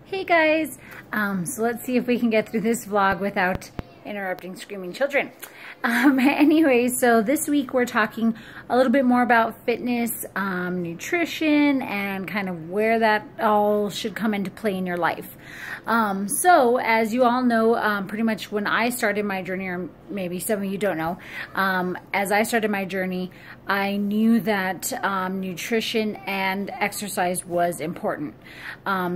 Hey guys, so let's see if we can get through this vlog without interrupting screaming children. Anyway, so this week we're talking a little bit more about fitness, nutrition, and kind of where that all should come into play in your life. So as you all know, pretty much when I started my journey, or maybe some of you don't know, as I started my journey, I knew that nutrition and exercise was important.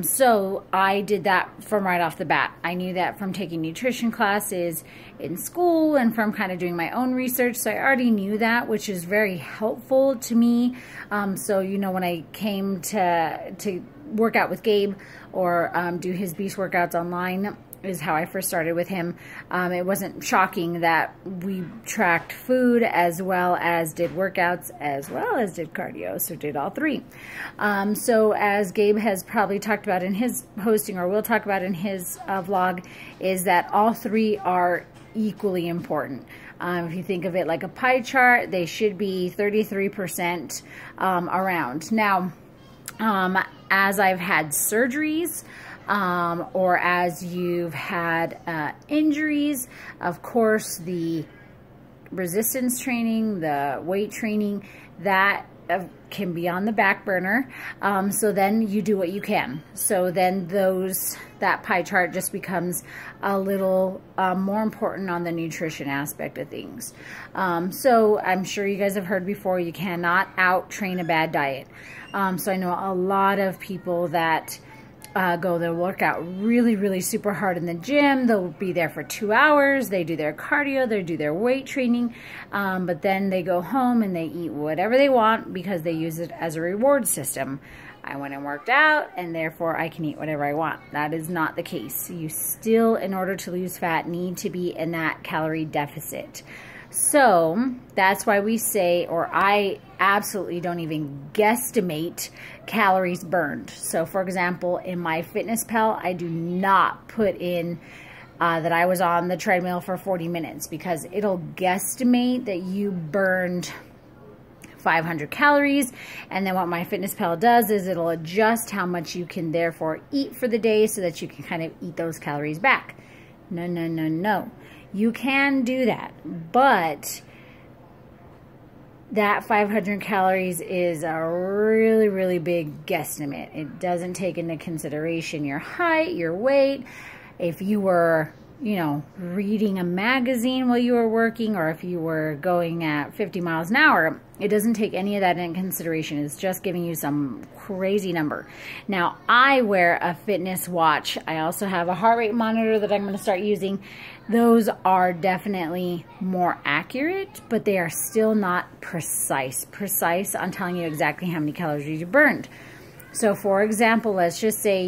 So I did that from right off the bat. I knew that from taking nutrition classes in school and from kind of doing my own research. So I already knew that, which is very helpful to me. So, you know, when I came to work out with Gabe or do his beast workouts online, is how I first started with him. It wasn't shocking that we tracked food as well as did workouts as well as did cardio, so did all three. So as Gabe has probably talked about in his hosting, or will talk about in his vlog, is that all three are equally important. If you think of it like a pie chart, they should be 33% around. Now, as I've had surgeries, or as you've had injuries, of course, the resistance training, the weight training, that can be on the back burner. So then you do what you can. So then that pie chart just becomes a little more important on the nutrition aspect of things. So I'm sure you guys have heard before, you cannot out-train a bad diet. So I know a lot of people that they'll work out really super hard in the gym. They'll be there for 2 hours. They do their cardio, they do their weight training, but then they go home and they eat whatever they want because they use it as a reward system. I went and worked out and therefore I can eat whatever I want. That is not the case. You still, in order to lose fat, need to be in that calorie deficit. So that's why we say, or I absolutely don't even guesstimate calories burned. So for example, in my FitnessPal, I do not put in that I was on the treadmill for 40 minutes because it'll guesstimate that you burned 500 calories. And then what my FitnessPal does is it'll adjust how much you can therefore eat for the day so that you can kind of eat those calories back. No. You can do that, but that 500 calories is a really big guesstimate. It doesn't take into consideration your height, your weight, if you were, you know, reading a magazine while you were working, or if you were going at 50 miles an hour. It doesn't take any of that into consideration. It's just giving you some crazy number. Now, I wear a fitness watch. I also have a heart rate monitor that I'm going to start using. Those are definitely more accurate, but they are still not precise on telling you exactly how many calories you burned. So for example, let's just say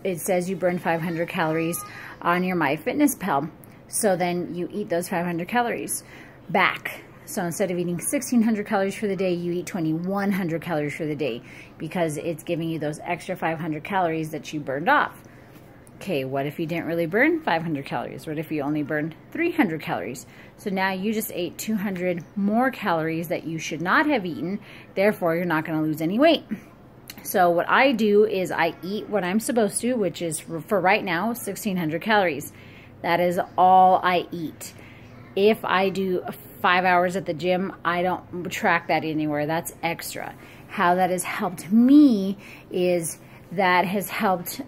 it says you burned 500 calories on your MyFitnessPal. So then you eat those 500 calories back. So instead of eating 1,600 calories for the day, you eat 2,100 calories for the day because it's giving you those extra 500 calories that you burned off. Okay, what if you didn't really burn 500 calories? What if you only burned 300 calories? So now you just ate 200 more calories that you should not have eaten. Therefore, you're not going to lose any weight. So what I do is I eat what I'm supposed to, which is for right now, 1,600 calories. That is all I eat. If I do 5 hours at the gym, I don't track that anywhere. That's extra. How that has helped me is that has helped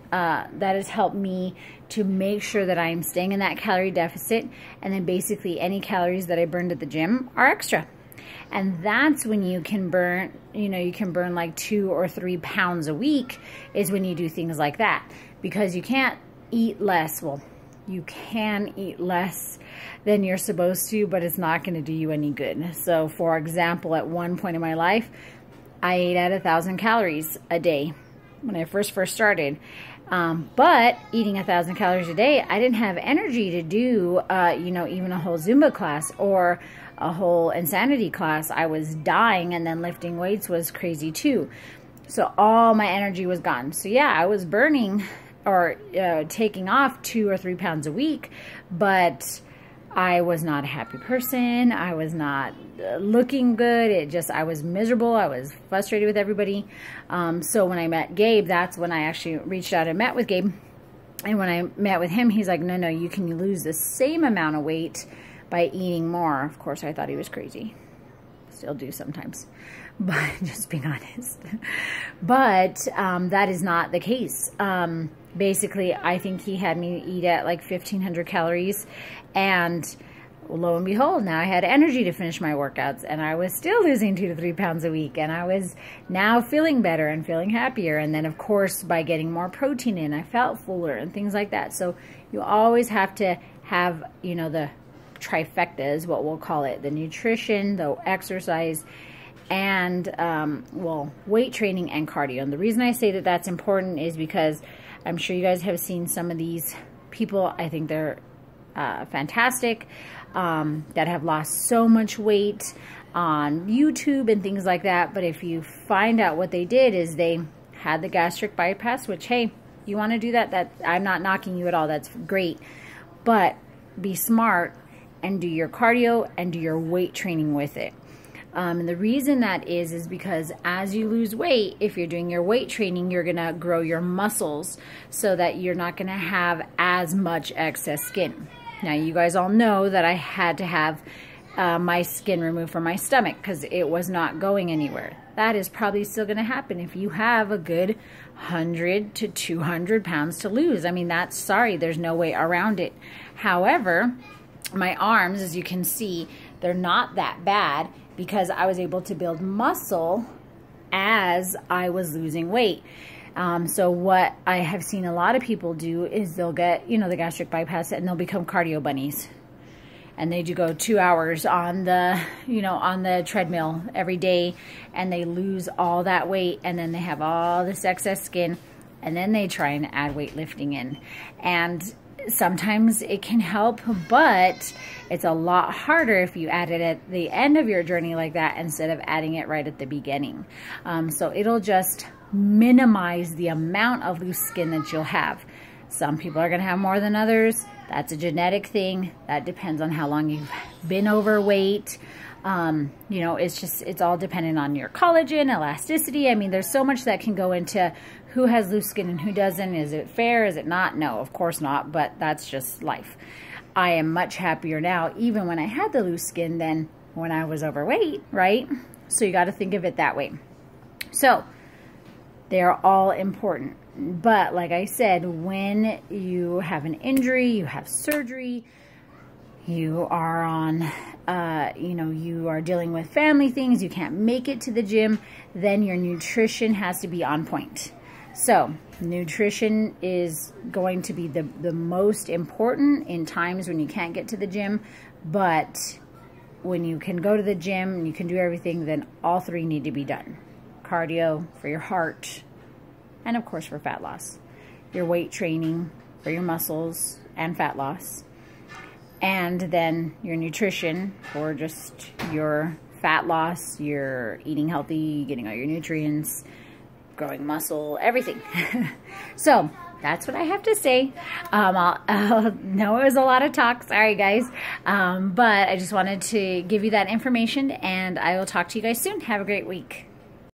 me to make sure that I'm staying in that calorie deficit, and then basically any calories that I burned at the gym are extra. And that's when you can burn, you can burn like 2 or 3 pounds a week, is when you do things like that. Because you can't eat less. Well, you can eat less than you're supposed to, but it's not going to do you any good. So for example, at one point in my life, I ate at 1,000 calories a day when I first started. But eating 1,000 calories a day, I didn't have energy to do, even a whole Zumba class or a whole insanity class. I was dying, and then lifting weights was crazy too. So all my energy was gone. So yeah, I was burning or taking off 2 or 3 pounds a week, but I was not a happy person. I was not looking good. I was miserable. I was frustrated with everybody. So when I met Gabe, that's when I actually reached out and met with Gabe. And when I met with him, he's like, no, you can lose the same amount of weight by eating more. Of course, I thought he was crazy. Still do sometimes, but just being honest. But that is not the case. Basically, I think he had me eat at like 1,500 calories, and lo and behold, now I had energy to finish my workouts, and I was still losing 2 to 3 pounds a week, and I was now feeling better and feeling happier. And then, of course, by getting more protein in, I felt fuller and things like that. So you always have to have, you know, the trifecta is what we'll call it: the nutrition, the exercise, and well, weight training and cardio. And the reason I say that that's important is because I'm sure you guys have seen some of these people. I think they're fantastic, that have lost so much weight on YouTube and things like that. But if you find out what they did is they had the gastric bypass, which, hey, you want to do that, I'm not knocking you at all. That's great. But be smart and do your cardio and do your weight training with it. And the reason that is because as you lose weight, if you're doing your weight training, you're going to grow your muscles so that you're not going to have as much excess skin. Now, you guys all know that I had to have my skin removed from my stomach because it was not going anywhere. That is probably still going to happen if you have a good 100 to 200 pounds to lose. I mean, there's no way around it. However, my arms, as you can see, they're not that bad because I was able to build muscle as I was losing weight. So what I have seen a lot of people do is they'll get, you know, the gastric bypass and they'll become cardio bunnies. And they do go 2 hours on the, you know, on the treadmill every day, and they lose all that weight, and then they have all this excess skin, and then they try and add weightlifting in. And sometimes it can help, but it's a lot harder if you add it at the end of your journey like that instead of adding it right at the beginning. So it'll just minimize the amount of loose skin that you'll have. Some people are going to have more than others. That's a genetic thing. That depends on how long you've been overweight. You know, it's all dependent on your collagen, elasticity. I mean, there's so much that can go into who has loose skin and who doesn't. Is it fair? Is it not? No, of course not, but that's just life. I am much happier now, even when I had the loose skin, than when I was overweight, right? So you got to think of it that way. So they're all important. But like I said, when you have an injury, you have surgery, you are on, you know, you are dealing with family things, you can't make it to the gym, then your nutrition has to be on point. So nutrition is going to be the most important in times when you can't get to the gym. But when you can go to the gym and you can do everything, then all three need to be done. Cardio for your heart, and of course for fat loss. Your weight training for your muscles and fat loss. And then your nutrition for just your fat loss, your eating healthy, getting all your nutrients, growing muscle, everything. So that's what I have to say. I'll know it was a lot of talk. Sorry, guys. But I just wanted to give you that information, and I will talk to you guys soon. Have a great week.